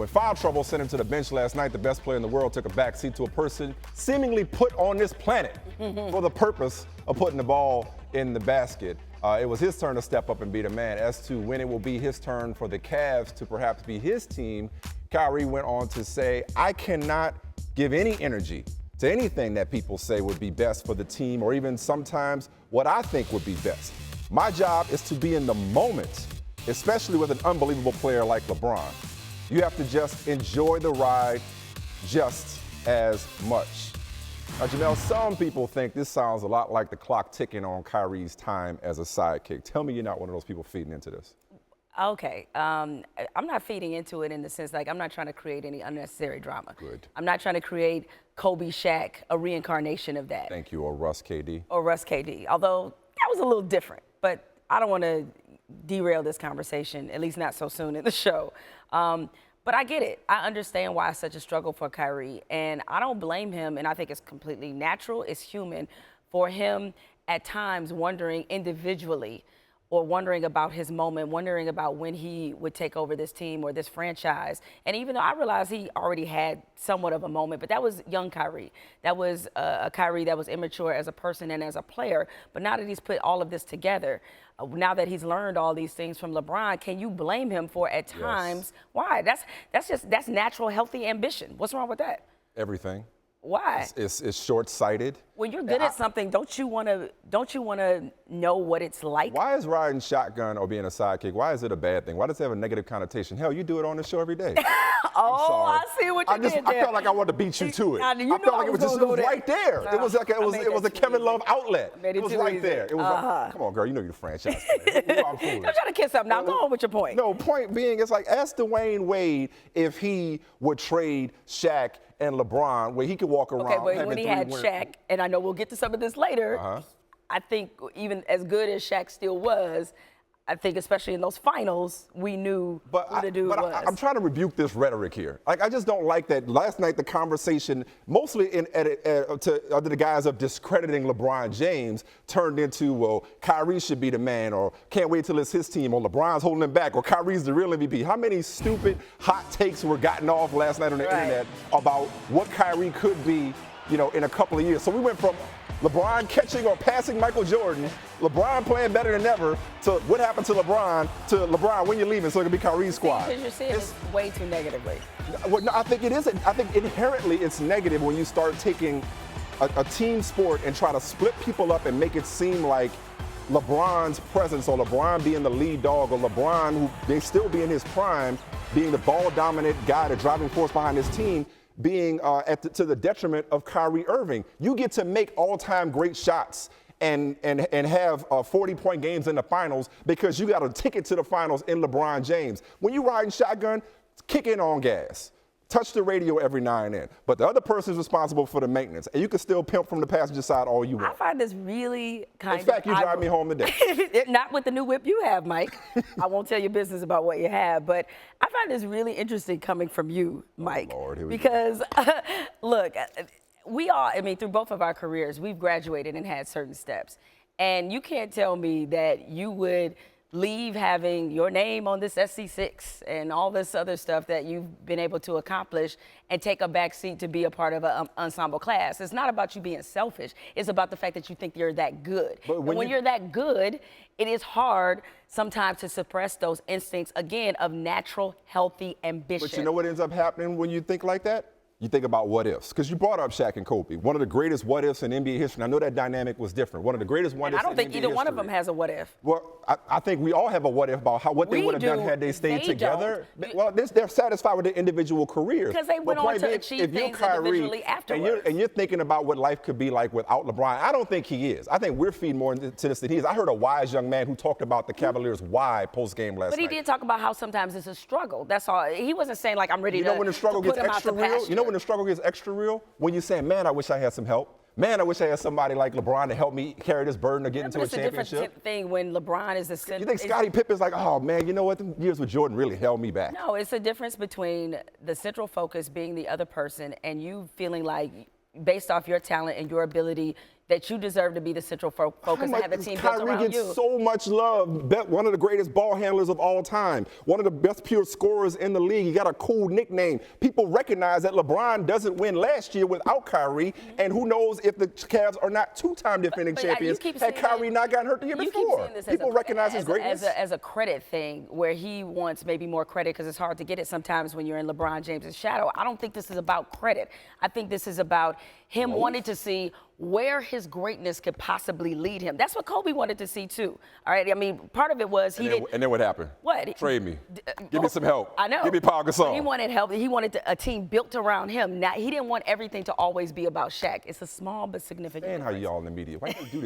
When foul trouble sent him to the bench last night, the best player in the world took a backseat to a person seemingly put on this planet for the purpose of putting the ball in the basket. It was his turn to step up and be the man. As to when it will be his turn for the Cavs to perhaps be his team, Kyrie went on to say, I cannot give any energy to anything that people say would be best for the team, or even sometimes what I think would be best. My job is to be in the moment, especially with an unbelievable player like LeBron. You have to just enjoy the ride just as much. Now, Jemele, some people think this sounds a lot like the clock ticking on Kyrie's time as a sidekick. Tell me you're not one of those people feeding into this. Okay, I'm not feeding into it in the sense, like, I'm not trying to create any unnecessary drama. Good. I'm not trying to create Kobe, Shaq, a reincarnation of that. Thank you, or Russ KD. Or Russ KD, although that was a little different, but I don't want to derail this conversation, at least not so soon in the show. But I get it. I understand why it's such a struggle for Kyrie, and I don't blame him, and I think it's completely natural, it's human, for him at times wondering individually, or wondering about his moment, wondering about when he would take over this team or this franchise. And even though I realized he already had somewhat of a moment, but that was young Kyrie. That was a Kyrie that was immature as a person and as a player. But now that he's put all of this together, now that he's learned all these things from LeBron, can you blame him for at times? Yes. Why? That's natural, healthy ambition. What's wrong with that? Everything. Why? It's short-sighted. When you're good at something, don't you want to know what it's like? Why is riding shotgun or being a sidekick, why is it a bad thing? Why does it have a negative connotation? Hell, you do it on the show every day. Oh, I see what you did there. I felt like I wanted to beat you to it. I felt like it was right there. It was like it was a Kevin Love outlet. It was right there. It was like, come on, girl, you know you're the franchise player. Don't try to kiss up now. Go on with your point. No, point being, it's like, ask Dwayne Wade if he would trade Shaq and LeBron, where he could walk around. Okay, but when he had Shaq, and I know we'll get to some of this later, I think even as good as Shaq still was, I think especially in those finals, we knew who the dude was. I'm trying to rebuke this rhetoric here. Like, I just don't like that. Last night, the conversation, mostly under the guise of discrediting LeBron James, turned into, well, Kyrie should be the man, or can't wait till it's his team, or LeBron's holding him back, or Kyrie's the real MVP. How many stupid hot takes were gotten off last night on the internet about what Kyrie could be, in a couple of years? So we went from LeBron catching or passing Michael Jordan, LeBron playing better than ever, to what happened to LeBron when you're leaving, so it can be Kyrie's squad. Because you're seeing it way too negatively. Well, no, I think it isn't. I think inherently it's negative when you start taking a team sport and try to split people up and make it seem like LeBron's presence, or LeBron being the lead dog, or LeBron, who may still be in his prime, being the ball-dominant guy, the driving force behind his team, being to the detriment of Kyrie Irving. You get to make all-time great shots and have 40-point games in the finals because you got a ticket to the finals in LeBron James. When you riding shotgun, kick in on gas. Touch the radio every now and then. But the other person is responsible for the maintenance. And you can still pimp from the passenger side all you want. I find this really kind of... In fact, you drive me home today. Not with the new whip you have, Mike. I won't tell your business about what you have. But I find this really interesting coming from you, Mike. Oh, Lord, here we because, look, we all, through both of our careers, we've graduated and had certain steps. And you can't tell me that you would leave having your name on this SC6 and all this other stuff that you've been able to accomplish and take a back seat to be a part of an ensemble class. It's not about you being selfish. It's about the fact that you think you're that good. But when you're that good, it is hard sometimes to suppress those instincts, again, of natural, healthy ambition. But you know what ends up happening when you think like that? You think about what ifs, because you brought up Shaq and Kobe, one of the greatest what ifs in NBA history. And I know that dynamic was different. One of the greatest what ifs in NBA history. I don't think either one of them has a what if. Well, I think we all have a what if about what they would have done had they stayed together. Well, they're satisfied with their individual careers. Because they went on to achieve things individually afterwards. And you're thinking about what life could be like without LeBron. I don't think he is. I think we're feeding more into this than he is. I heard a wise young man who talked about the Cavaliers' why post-game last night. But he did talk about how sometimes it's a struggle. That's all. He wasn't saying, like, I'm ready to put him out when the struggle gets extra real? You know when the struggle gets extra real? When you're saying, man, I wish I had some help. Man, I wish I had somebody like LeBron to help me carry this burden of getting to a championship. It's a different thing when LeBron is the center. You think Scottie Pippen's like, oh, man, you know what? The years with Jordan really held me back. No, it's a difference between the central focus being the other person and you feeling like, based off your talent and your ability, that you deserve to be the central focus and have the team built Kyrie around gets you. so much love. One of the greatest ball handlers of all time. One of the best pure scorers in the league. He got a cool nickname. People recognize that LeBron doesn't win last year without Kyrie, and who knows if the Cavs are not two-time defending champions had Kyrie not gotten hurt the year before. People recognize his greatness. As a credit thing, where he wants maybe more credit because it's hard to get it sometimes when you're in LeBron James's shadow. I don't think this is about credit. I think this is about him wanting to see where his greatness could possibly lead him. That's what Kobe wanted to see too. All right. I mean, part of it was And then what happened? What? Trade me. Give me some help. I know. Give me Paul Gasol. He wanted help. He wanted a team built around him. Now he didn't want everything to always be about Shaq. It's a small but significant. And how y'all in the media? Why can't you do this?